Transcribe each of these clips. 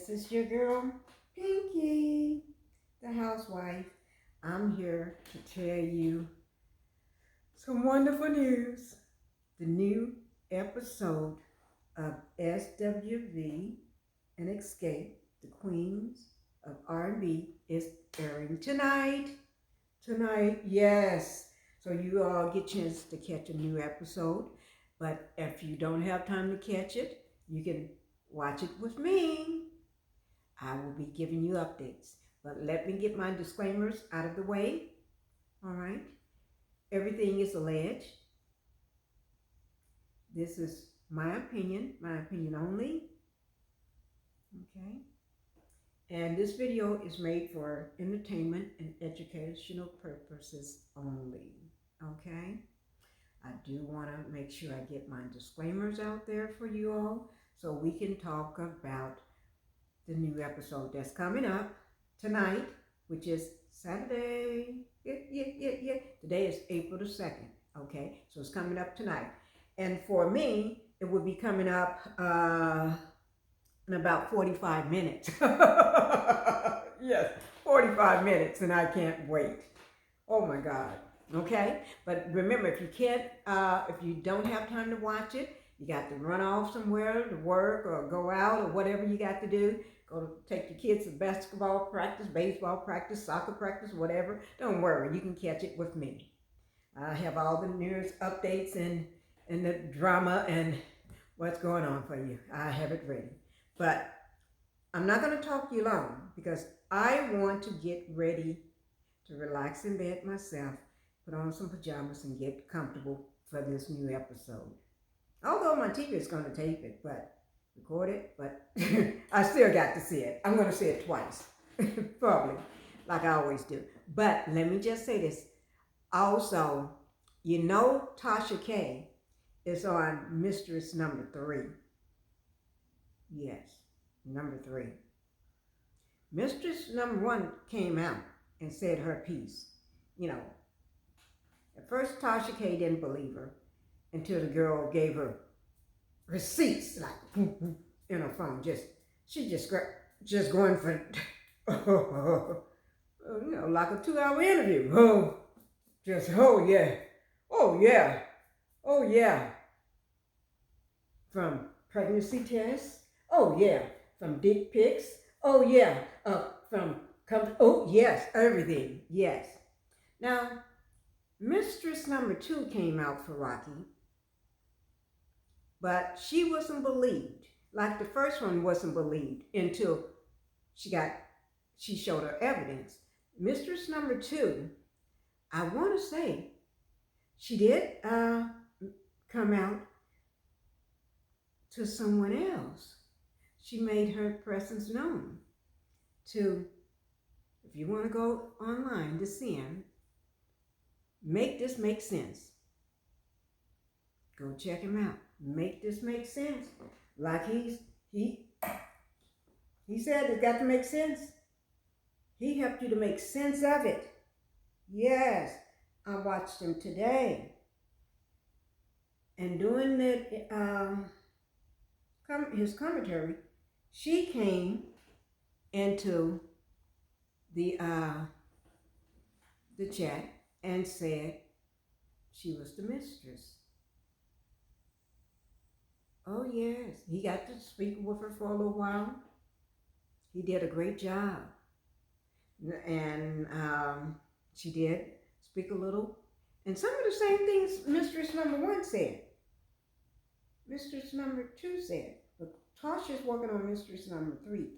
This is your girl, Pinkie the Housewife. I'm here to tell you some wonderful news. The new episode of SWV and Xscape, the Queens of R&B, is airing tonight. Tonight, yes. So you all get a chance to catch a new episode. But if you don't have time to catch it, you can watch it with me. I will be giving you updates. But let me get my disclaimers out of the way. All right. Everything is alleged. This is my opinion only. Okay. And this video is made for entertainment and educational purposes only. Okay. I do want to make sure I get my disclaimers out there for you all so we can talk about the new episode that's coming up tonight, which is Saturday. Yeah. Today is April the 2nd. Okay, so it's coming up tonight. And for me, it will be coming up in about 45 minutes. Yes, 45 minutes, and I can't wait. Oh my God. Okay, but remember, if you don't have time to watch it, you got to run off somewhere to work or go out or whatever you got to do. Go to take your kids to basketball practice, baseball practice, soccer practice, whatever. Don't worry, you can catch it with me. I have all the news updates and the drama and what's going on for you. I have it ready. But I'm not going to talk you long because I want to get ready to relax in bed myself, put on some pajamas and get comfortable for this new episode. Although my TV is going to tape it, but record it, but I still got to see it. I'm going to see it twice, probably, like I always do. But let me just say this. Also, you know Tasha K is on Mistress number 3. Yes, number 3. Mistress number 1 came out and said her piece. You know, at first Tasha K didn't believe her until the girl gave her receipts, like in her phone. She just going for like a 2-hour interview. Oh yeah. From pregnancy tests. Oh yeah. From dick pics. Oh yeah. Everything. Yes. Now, Mistress number 2 came out for Rocky, but she wasn't believed. Like the first one wasn't believed until she showed her evidence. Mistress number 2, I want to say, she did come out to someone else. She made her presence known to, if you want to go online to see him, Make This Make Sense. Go check him out. Make this make sense. Like he said, it's got to make sense. He helped you to make sense of it. Yes, I watched him today. And doing his commentary, she came into the chat and said she was the mistress. Oh yes, he got to speak with her for a little while. He did a great job. And she did speak a little. And some of the same things Mistress number 1 said. Mistress number 2 said. But Tasha's working on Mistress number 3.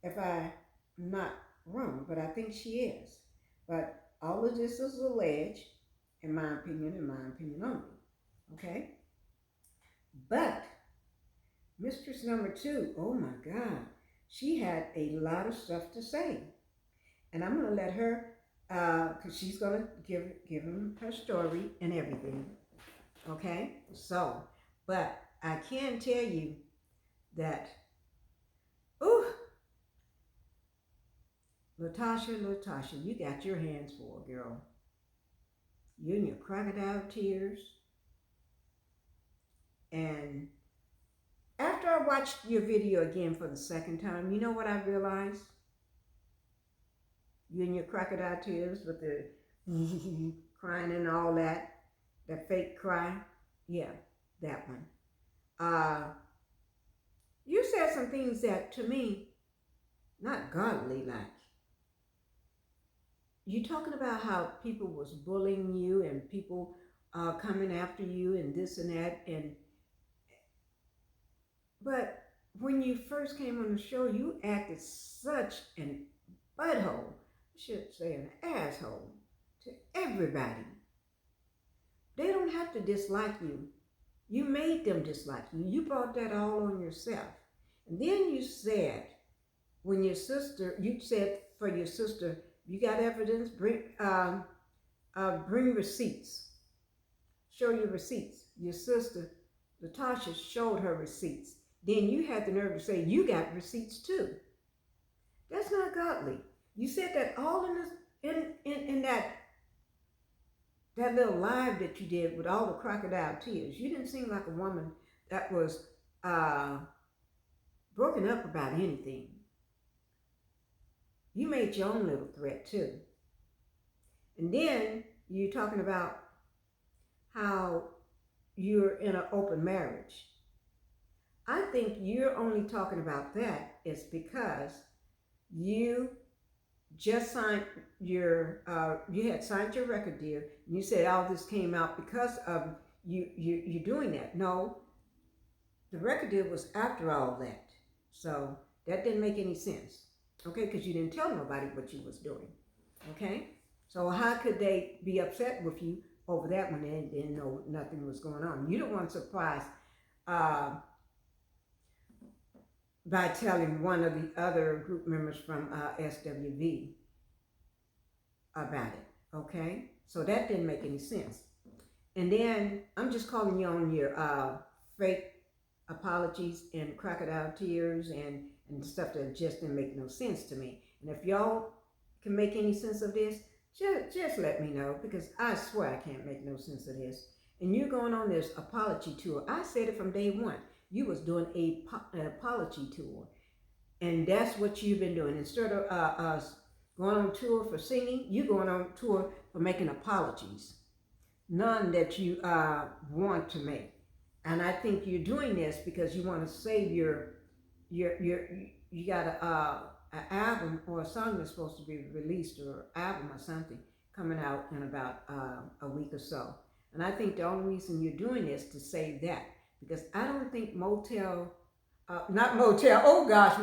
If I'm not wrong, but I think she is. But all of this is alleged, in my opinion only. Okay? But Mistress number 2, oh my God, she had a lot of stuff to say. And I'm going to let her, because she's going to give him her story and everything. Okay? So, but I can tell you that, Latocha, you got your hands full, girl. You and your crocodile tears. And After I watched your video again for the second time, you know what I realized? You and your crocodile tears with the crying and all that fake cry. Yeah, that one. You said some things that to me, not godly like. You talking about how people was bullying you and people coming after you and this and that, but when you first came on the show, you acted such an butthole, I should say an asshole, to everybody. They don't have to dislike you. You made them dislike you. You brought that all on yourself. And then you said, when your sister, you said for your sister, you got evidence, bring receipts. Show your receipts. Your sister, Latocha, showed her receipts. Then you had the nerve to say you got receipts too. That's not godly. You said that all in that little live that you did with all the crocodile tears. You didn't seem like a woman that was broken up about anything. You made your own little threat too. And then you're talking about how you're in an open marriage. I think you're only talking about that is because you just signed your, you had signed your record deal, and you said all this came out because of you doing that. No, the record deal was after all that. So that didn't make any sense, okay, because you didn't tell nobody what you was doing, okay? So how could they be upset with you over that when they didn't know nothing was going on? You don't want to surprise by telling one of the other group members from SWV about it, okay? So that didn't make any sense. And then I'm just calling you on your fake apologies and crocodile tears and stuff that just didn't make no sense to me. And if y'all can make any sense of this, just let me know, because I swear I can't make no sense of this. And you're going on this apology tour. I said it from day one. You was doing an apology tour, and that's what you've been doing. Instead of going on tour for singing, you going on tour for making apologies, none that you want to make. And I think you're doing this because you want to save you got an album or a song that's supposed to be released, or album or something coming out in about a week or so. And I think the only reason you're doing this to save that. Because I don't think Montel, oh gosh,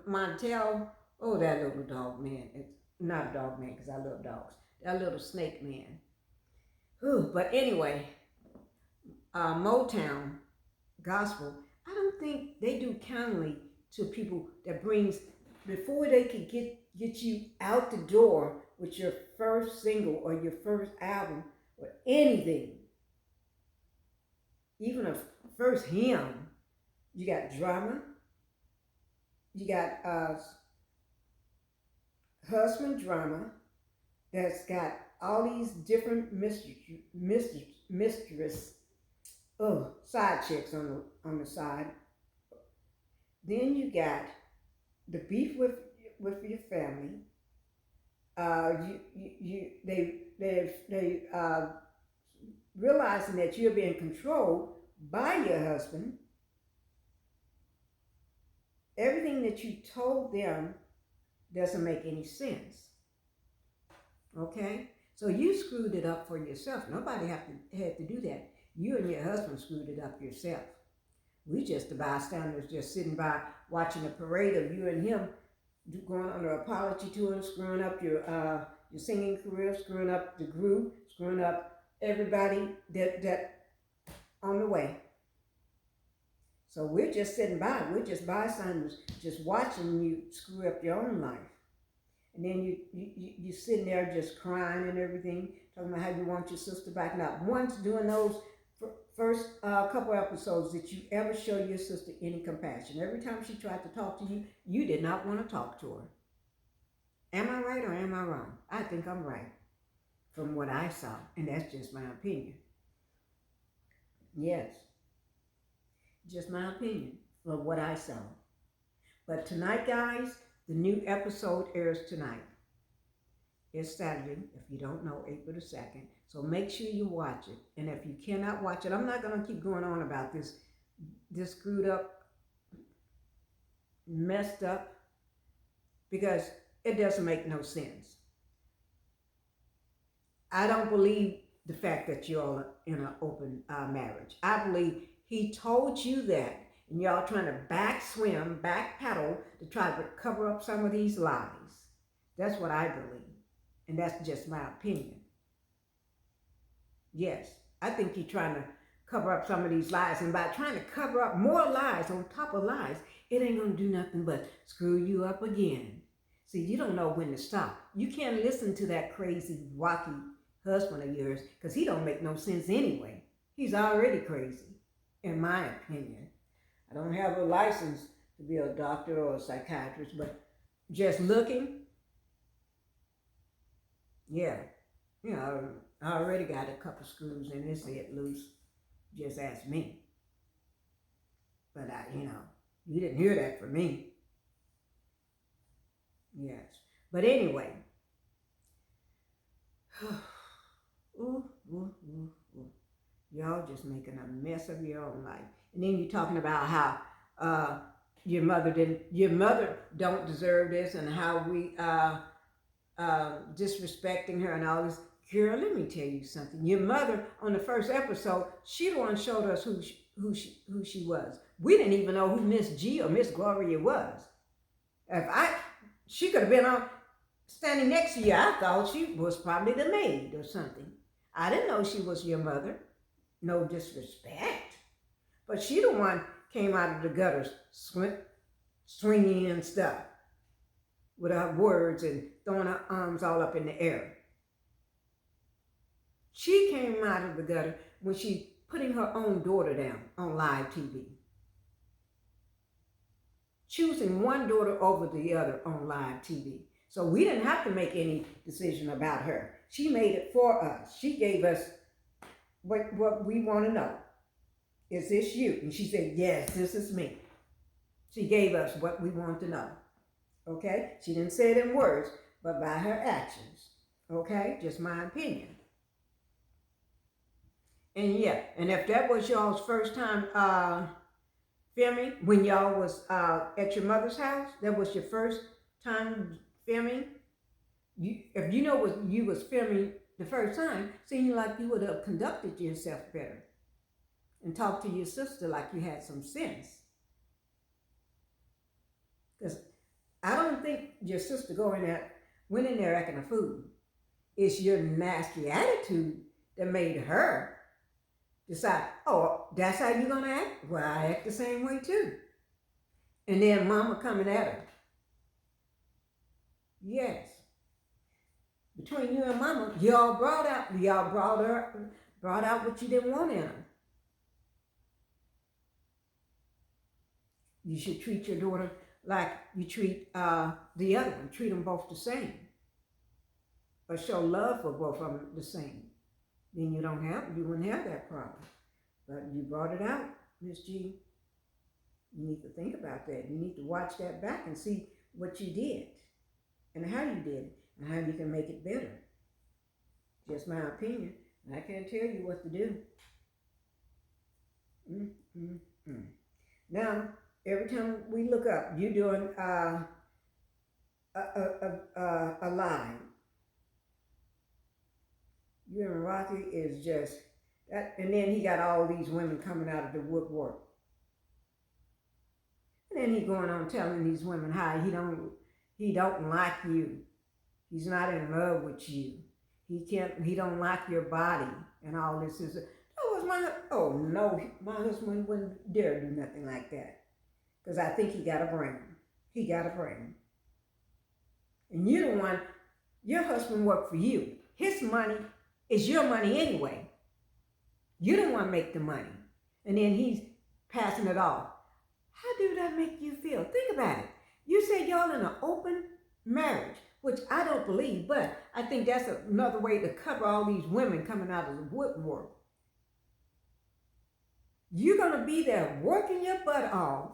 Montel, oh, that little dog man. It's not a dog man because I love dogs. That little snake man. Ooh, but anyway, MoTown Gospel, I don't think they do kindly to people that brings, before they can get you out the door with your first single or your first album or anything, even a first hymn, you got drama, you got husband drama that's got all these different mistress, side chicks on the side. Then you got the beef with your family. They realizing that you're being controlled by your husband. Everything that you told them doesn't make any sense. Okay? So you screwed it up for yourself. Nobody had to do that. You and your husband screwed it up yourself. We just the bystanders, just sitting by watching a parade of you and him going on an apology tour, screwing up your singing career, screwing up the group, screwing up everybody that on the way. So we're just sitting by. We're just bystanders, just watching you screw up your own life. And then you sitting there just crying and everything, talking about how you want your sister back. Not once during those first couple episodes did you ever show your sister any compassion. Every time she tried to talk to you, you did not want to talk to her. Am I right or am I wrong? I think I'm right from what I saw, and that's just my opinion. Yes, just my opinion. of what I saw. But tonight, guys, the new episode airs tonight. It's Saturday, if you don't know, April the 2nd. So make sure you watch it. And if you cannot watch it, I'm not going to keep going on about this screwed up, messed up, because it doesn't make no sense. I don't believe the fact that you're in an open marriage. I believe he told you that, and y'all trying to backpedal to try to cover up some of these lies. That's what I believe, and that's just my opinion. Yes, I think he's trying to cover up some of these lies, and by trying to cover up more lies on top of lies, it ain't going to do nothing but screw you up again. See, you don't know when to stop. You can't listen to that crazy, wacky husband of yours, because he don't make no sense anyway. He's already crazy, in my opinion. I don't have a license to be a doctor or a psychiatrist, but just looking, yeah, you know, I already got a couple screws in his head loose. Just ask me. But you didn't hear that from me. Yes. But anyway. Y'all just making a mess of your own life. And then you're talking about how your mother don't deserve this, and how we disrespecting her and all this. Girl, let me tell you something. Your mother, on the first episode, she the one showed us who she was. We didn't even know who Miss G or Miss Gloria was. She could have been standing next to you. I thought she was probably the maid or something. I didn't know she was your mother. No disrespect. But she the one came out of the gutters swinging and stuff with her words and throwing her arms all up in the air. She came out of the gutter when she putting her own daughter down on live TV. Choosing one daughter over the other on live TV. So we didn't have to make any decision about her. She made it for us. She gave us what we want to know. Is this you? And she said, yes, this is me. She gave us what we want to know. Okay? She didn't say it in words, but by her actions. Okay? Just my opinion. And yeah, and if that was y'all's first time filming, when y'all was at your mother's house, that was your first time filming, if you know you was filming the first time, seemed like you would have conducted yourself better and talked to your sister like you had some sense. Because I don't think your sister went in there acting a fool. It's your nasty attitude that made her decide, oh, that's how you're going to act? Well, I act the same way too. And then mama coming at her. Yes. Between you and mama, y'all brought out what you didn't want in her. You should treat your daughter like you treat the other one. Treat them both the same. Or show love for both of them the same. Then you wouldn't have that problem. But you brought it out, Miss G. You need to think about that. You need to watch that back and see what you did and how you did it and how you can make it better. Just my opinion. I can't tell you what to do. Now, every time we look up, you're doing a line. You and Rocky is just that, and then he got all these women coming out of the woodwork. And then he going on telling these women how he don't like you. He's not in love with you. He don't like your body and all this is. Oh no, my husband wouldn't dare do nothing like that. Because I think he got a brain. He got a brain. And you're the one, your husband worked for you. His money is your money anyway. You don't want to make the money. And then he's passing it off. How do that make you feel? Think about it. You say y'all in an open marriage, which I don't believe, but I think that's another way to cover all these women coming out of the woodwork. You're going to be there working your butt off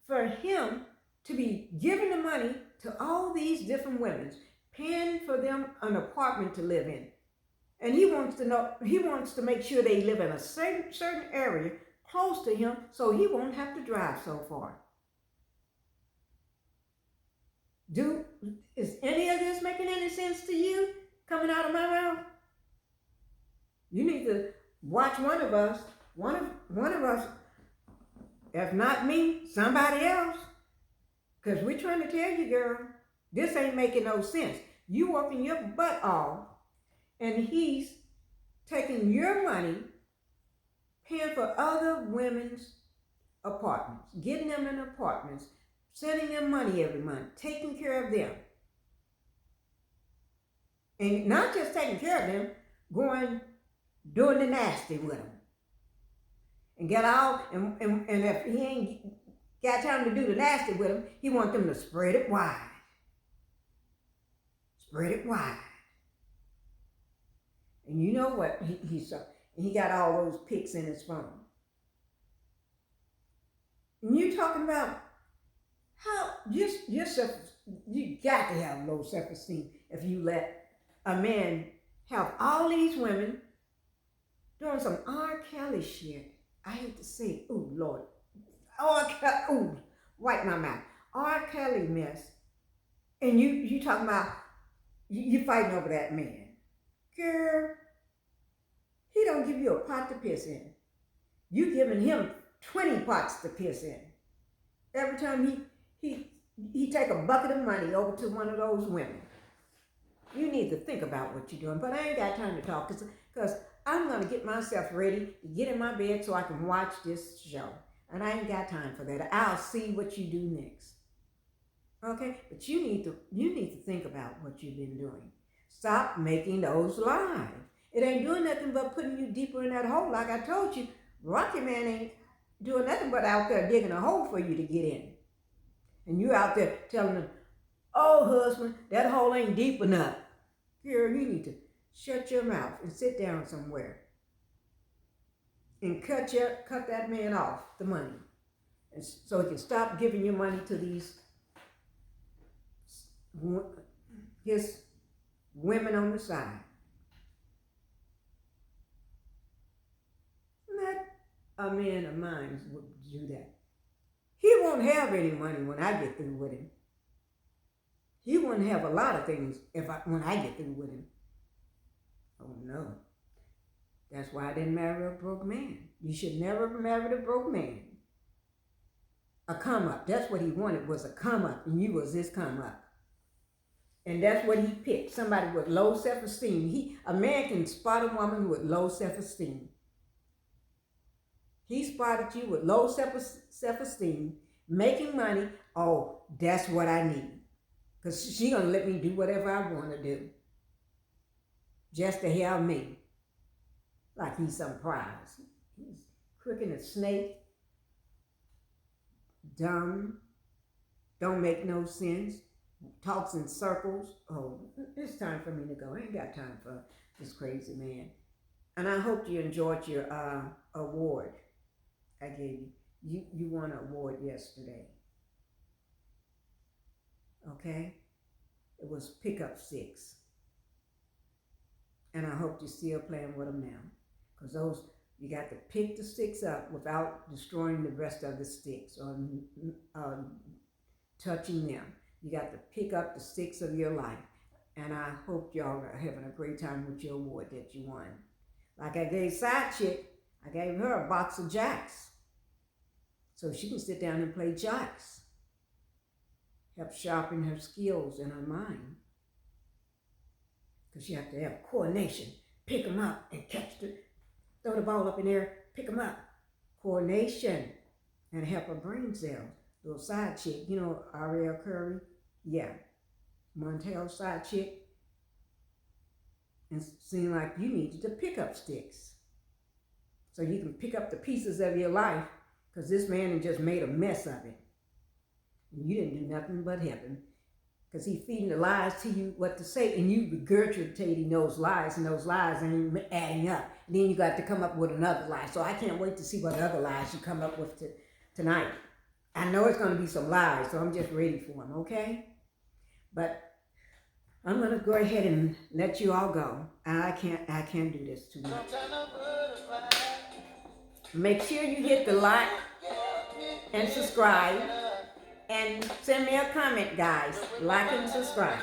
for him to be giving the money to all these different women, paying for them an apartment to live in. And he wants to make sure they live in a certain area close to him so he won't have to drive so far. Is any of this making any sense to you coming out of my mouth? You need to watch one of us, if not me, somebody else. Because we're trying to tell you, girl, this ain't making no sense. You working your butt off, and he's taking your money, paying for other women's apartments, getting them in apartments, sending them money every month, taking care of them. And not just taking care of them, doing the nasty with them. And if he ain't got time to do the nasty with them, he wants them to spread it wide. Spread it wide. And you know what he saw? He got all those pics in his phone. And you talking about how you got to have low self-esteem if you let a man have all these women doing some R. Kelly shit. I hate to say it. Ooh, Lord. Wipe my mouth. R. Kelly mess. And you talking about, you fighting over that man. Girl, he don't give you a pot to piss in. You giving him 20 pots to piss in. Every time he take a bucket of money over to one of those women. You need to think about what you're doing. But I ain't got time to talk because I'm going to get myself ready to get in my bed so I can watch this show. And I ain't got time for that. I'll see what you do next. Okay? But you need to think about what you've been doing. Stop making those lies. It ain't doing nothing but putting you deeper in that hole. Like I told you, Rocky Man ain't doing nothing but out there digging a hole for you to get in. And you out there telling him, oh, husband, that hole ain't deep enough. Girl, you need to shut your mouth and sit down somewhere. And cut that man off the money. And so he can stop giving your money to his women on the side. Let a man of mine would do that. He won't have any money when I get through with him. He wouldn't have a lot of things when I get through with him. Oh no. That's why I didn't marry a broke man. You should never marry a broke man. A come up. That's what he wanted, was a come up, and you was his come up. And that's what he picked. Somebody with low self-esteem. A man can spot a woman with low self-esteem. He spotted you with low self-esteem, making money. Oh, that's what I need. Because she's going to let me do whatever I want to do. Just to have me. Like he's some prize. He's crooked as a snake. Dumb. Don't make no sense. Talks in circles. Oh, it's time for me to go. I ain't got time for this crazy man. And I hope you enjoyed your award I gave you. You won an award yesterday. Okay? It was Pickup 6. And I hope you're still playing with them now. Because you got to pick the sticks up without destroying the rest of the sticks or touching them. You got to pick up the sticks of your life. And I hope y'all are having a great time with your award that you won. Like I gave Side Chick, I gave her a box of jacks. So she can sit down and play jacks. Help sharpen her skills and her mind. Because you have to have coordination. Pick them up and throw the ball up in there, pick them up. Coordination and help her brain cells. Little side chick, you know, Ariel Curry? Yeah. Montel side chick. And seemed like you needed to pick up sticks. So you can pick up the pieces of your life, because this man had just made a mess of it. And you didn't do nothing but help him. Because he's feeding the lies to you what to say, and you regurgitating those lies, and those lies ain't adding up. And then you got to come up with another lie. So I can't wait to see what other lies you come up with tonight. I know it's going to be some lies, so I'm just ready for them, okay? But I'm going to go ahead and let you all go. I can't do this too much. Make sure you hit the like and subscribe. And send me a comment, guys. Like and subscribe.